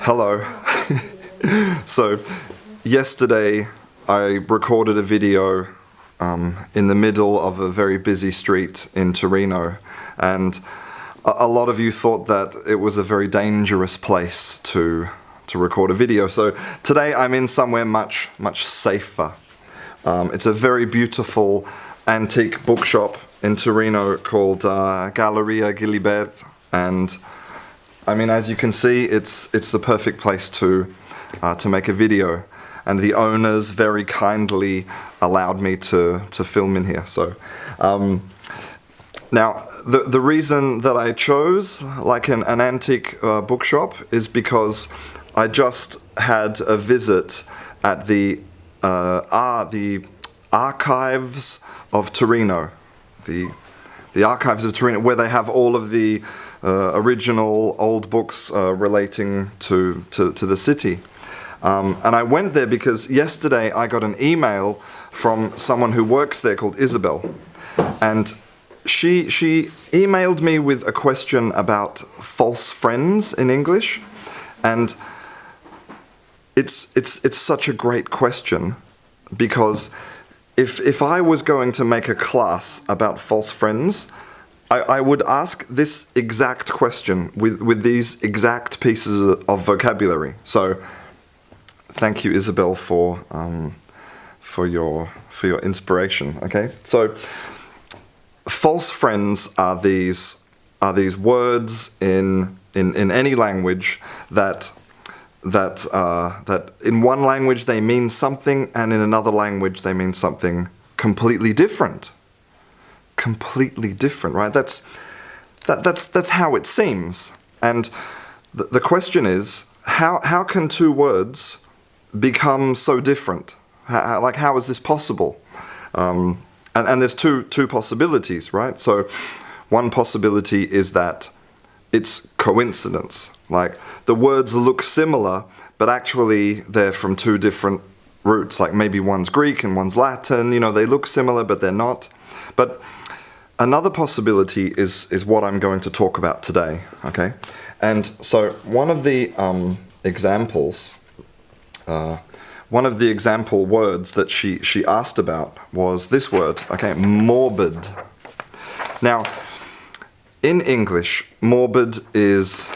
Hello. So, yesterday I recorded a video in the middle of a very busy street in Torino, and a lot of you thought that it was a very dangerous place to record a video. So today I'm in somewhere much safer. It's a very beautiful antique bookshop in Torino called Galleria Gilibert, and I mean, as you can see, it's the perfect place to make a video, and the owners very kindly allowed me to film in here. So now the reason that I chose like an antique bookshop is because I just had a visit at the archives of Torino, the archives of Torino, where they have all of the original old books relating to the city. And I went there because yesterday I got an email from someone who works there called Isabel, and she emailed me with a question about false friends in English, and it's such a great question, because if I was going to make a class about false friends, I would ask this exact question with these exact pieces of vocabulary. So thank you, Isabel, for your inspiration. Okay, so false friends are these words in any language that in one language they mean something, and in another language they mean something completely different. Completely different, right? That's how it seems. And the question is, how can two words become so different? How is this possible? And there's two possibilities, right? So one possibility is that it's coincidence. Like the words look similar, but actually they're from two different roots. Like maybe one's Greek and one's Latin. You know, they look similar, but they're not. But another possibility is what I'm going to talk about today, okay? And so one of the example words that she asked about was this word, okay, morbid. Now, in English, morbid is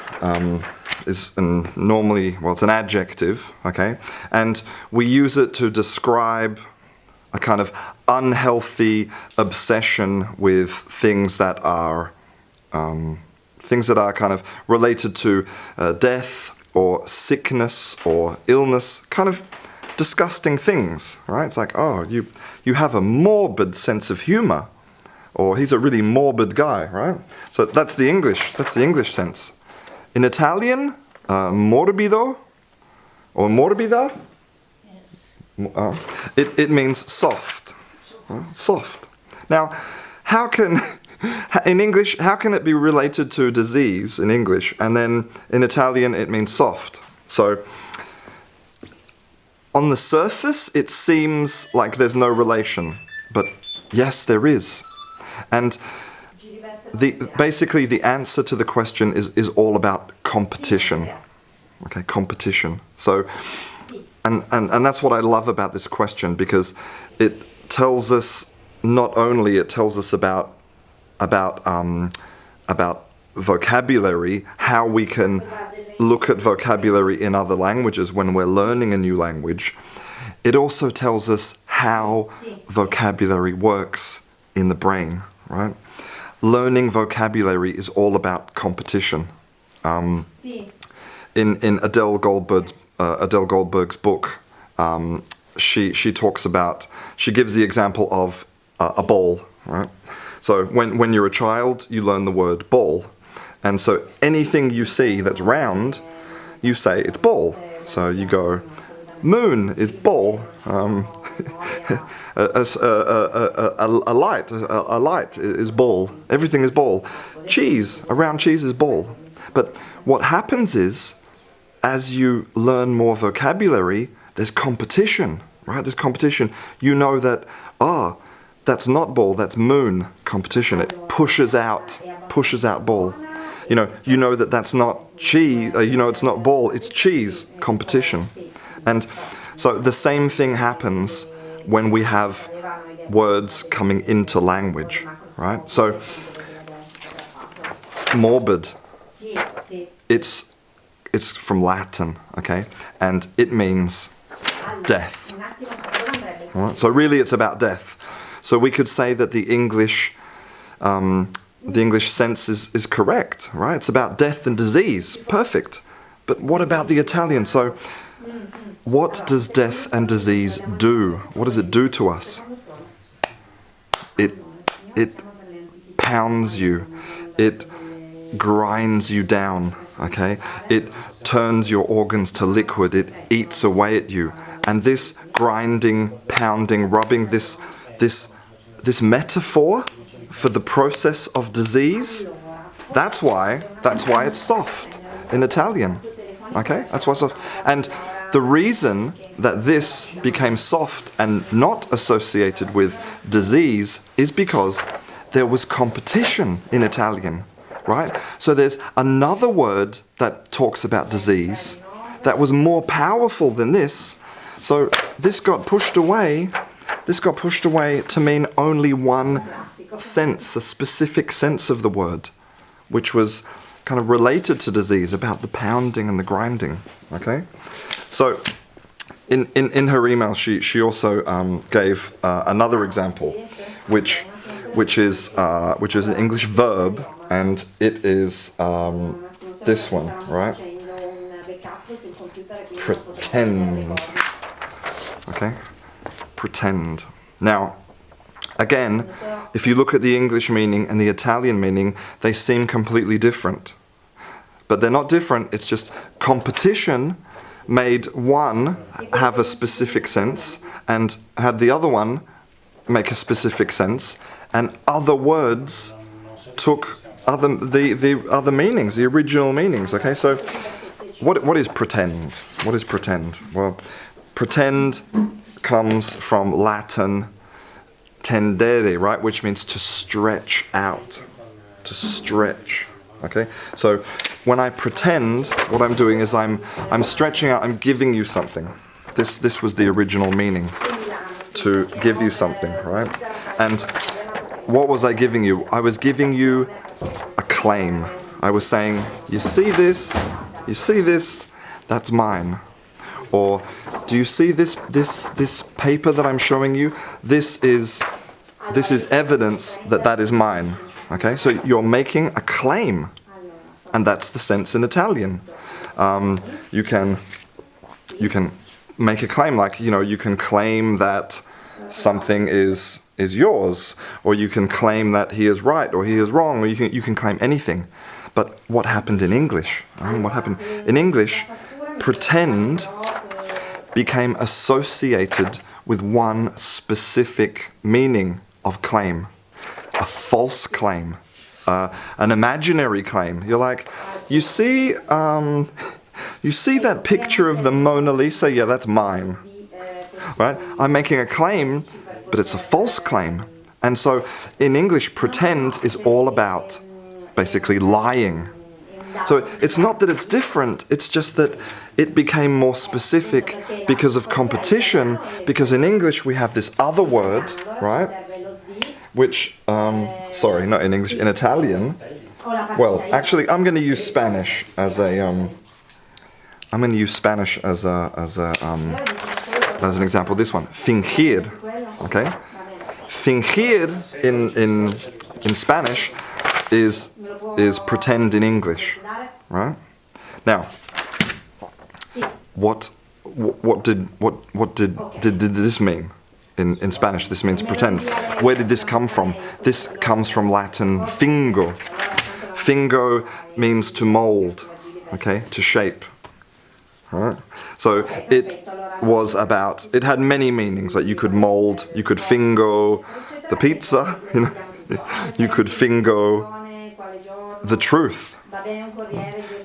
normally, well, it's an adjective, okay? And we use it to describe a kind of unhealthy obsession with things that are kind of related to death or sickness or illness, kind of disgusting things, right? It's like, oh, you have a morbid sense of humor, or he's a really morbid guy, right? So that's the English sense. In Italian, morbido or morbida, it means soft. Soft. Now, in English, how can it be related to disease in English, and then in Italian it means soft? So, on the surface, it seems like there's no relation, but yes, there is. And basically the answer to the question is all about competition. Okay, competition. So, and that's what I love about this question, because it tells us about vocabulary, how we can look at vocabulary in other languages when we're learning a new language. It also tells us how vocabulary works in the brain, right? Learning vocabulary is all about competition. In Adele Goldberg's book, she talks about, she gives the example of a ball, right? So when you're a child, you learn the word ball. And so anything you see that's round, you say it's ball. So you go, moon is ball. A light is ball. Everything is ball. Cheese, a round cheese is ball. But what happens is, as you learn more vocabulary, there's competition, right? There's competition. You know that, that's not ball, that's moon. Competition. It pushes out ball. You know that that's not cheese, it's not ball, it's cheese, competition. And so the same thing happens when we have words coming into language, right? So morbid, it's from Latin, okay? And it means death. All right? So really it's about death. So we could say that the English sense is correct, right? It's about death and disease. Perfect. But what about the Italian? So what does death and disease do? What does it do to us? It pounds you. It grinds you down, okay? It turns your organs to liquid. It eats away at you. And this grinding, pounding, rubbing, this metaphor for the process of disease, that's why it's soft in Italian, okay? That's why it's soft. And the reason that this became soft and not associated with disease is because there was competition in Italian, right? So there's another word that talks about disease that was more powerful than this. So this got pushed away. This got pushed away to mean only one sense, a specific sense of the word, which was kind of related to disease, about the pounding and the grinding, okay? So in her email, she also gave another example, which is an English verb, and it is this one, right? Pretend. Okay? Pretend. Now, again, if you look at the English meaning and the Italian meaning, they seem completely different. But they're not different, it's just competition made one have a specific sense and had the other one make a specific sense, and other words took the other meanings, the original meanings. Okay, so what is pretend? What is pretend? Well, pretend comes from Latin tendere, right, which means to stretch out, to stretch. Okay, so when I pretend, what I'm doing is I'm stretching out. I'm giving you something. This was the original meaning, to give you something, right? And what was I giving you? I was giving you a claim. I was saying, you see this, that's mine. Or do you see this paper that I'm showing you? This is evidence that is mine. Okay, so you're making a claim, and that's the sense in Italian. You can make a claim, like, you can claim that something is yours, or you can claim that he is right or he is wrong, or you can claim anything. But what happened in English? What happened in English? Pretend became associated with one specific meaning of claim. A false claim, an imaginary claim. You're like, you see that picture of the Mona Lisa? Yeah, that's mine. Right? I'm making a claim, but it's a false claim. And so in English, pretend is all about basically lying. So it's not that it's different, it's just that it became more specific because of competition, because in English we have this other word, right? Which, sorry, not in English, in Italian. Well, actually, I'm going to use Spanish as an example. This one, fingir, okay? Fingir in Spanish is pretend in English, right? Now, what did this mean? In Spanish, this means pretend. Where did this come from? This comes from Latin fingo. Fingo means to mold, okay, to shape. All right? So it had many meanings. Like you could mold, you could fingo the pizza, you could fingo the truth.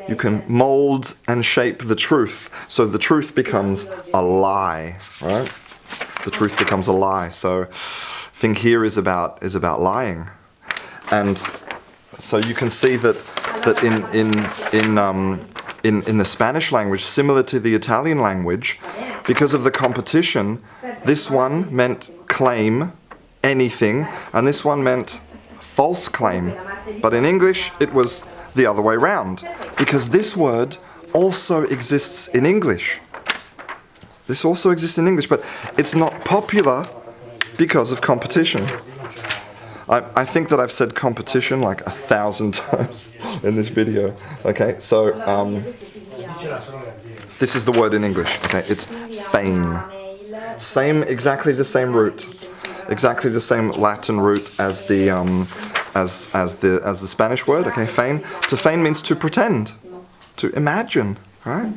You can mold and shape the truth. So the truth becomes a lie, right? The truth becomes a lie. So fingir is about lying. And so you can see that that in the Spanish language, similar to the Italian language, because of the competition, this one meant claim anything, and this one meant false claim. But in English, it was the other way round, because this word also exists in English. This also exists in English, but it's not popular because of competition. I think that I've said competition like 1,000 times in this video. Okay, so this is the word in English. Okay, it's fein. Exactly the same root, exactly the same Latin root as the Spanish word. Okay, fein. To feign means to pretend, to imagine, right?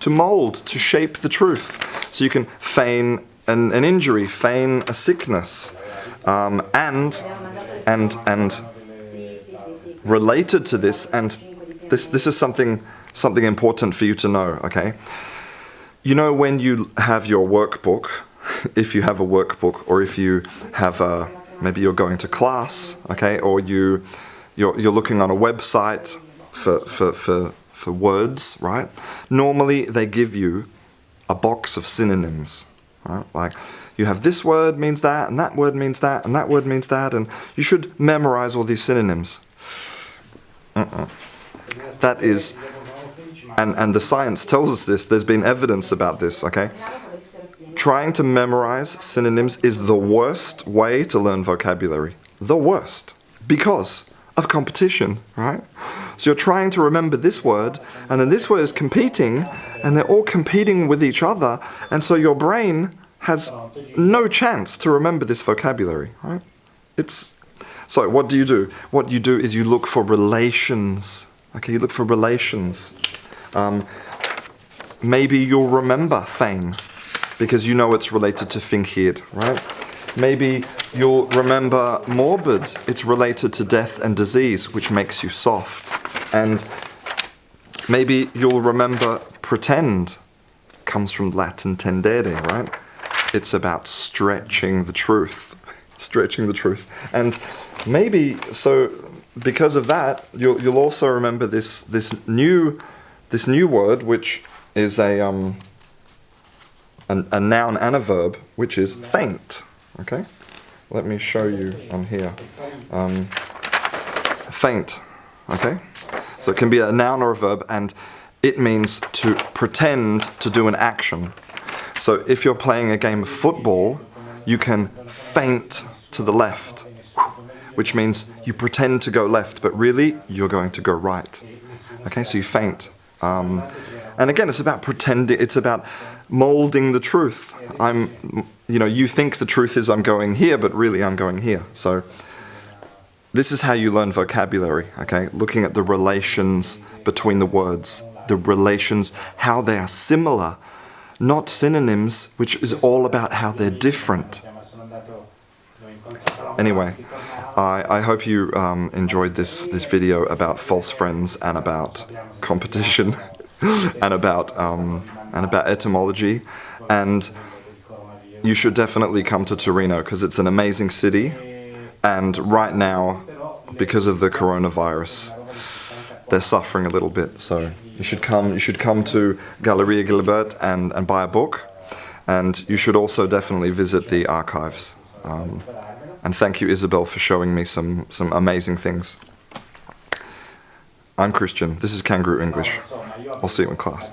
To mold, to shape the truth. So you can feign an injury, feign a sickness, and related to this, and this is something important for you to know, okay? You know, when you have your workbook, if you have a workbook, or if you have maybe you're going to class, okay, or you're looking on a website for words, right? Normally they give you a box of synonyms, right? Like, you have this word means that, and that word means that, and that word means that, and you should memorize all these synonyms. That is, and the science tells us this, there's been evidence about this, okay? Trying to memorize synonyms is the worst way to learn vocabulary. The worst. Because of competition, right? So you're trying to remember this word, and then this word is competing, and they're all competing with each other, and so your brain has no chance to remember this vocabulary, right? So what do you do? What you do is you look for relations. Okay, you look for relations. Maybe you'll remember fein, because you know it's related to fingir, right? Maybe you'll remember morbid. It's related to death and disease, which makes you soft. And maybe you'll remember pretend. Comes from Latin tendere, right? It's about stretching the truth. Stretching the truth. And maybe, so because of that, you'll also remember this new word, which is a noun and a verb, which is feint. Okay? Let me show you on here. Feint. Okay? So it can be a noun or a verb, and it means to pretend to do an action. So if you're playing a game of football, you can feint to the left, which means you pretend to go left, but really you're going to go right. Okay, so you feint. And again, it's about pretending, it's about molding the truth. You think the truth is I'm going here, but really I'm going here. So this is how you learn vocabulary, okay? Looking at the relations between the words, the relations, how they are similar, not synonyms, which is all about how they're different. Anyway, I hope you enjoyed this video about false friends and about competition and about etymology. And you should definitely come to Torino because it's an amazing city. And right now, because of the coronavirus, they're suffering a little bit. So you should come to Galleria Gilbert and buy a book. And you should also definitely visit the archives. And thank you, Isabel, for showing me some amazing things. I'm Christian. This is Canguro English. I'll see you in class.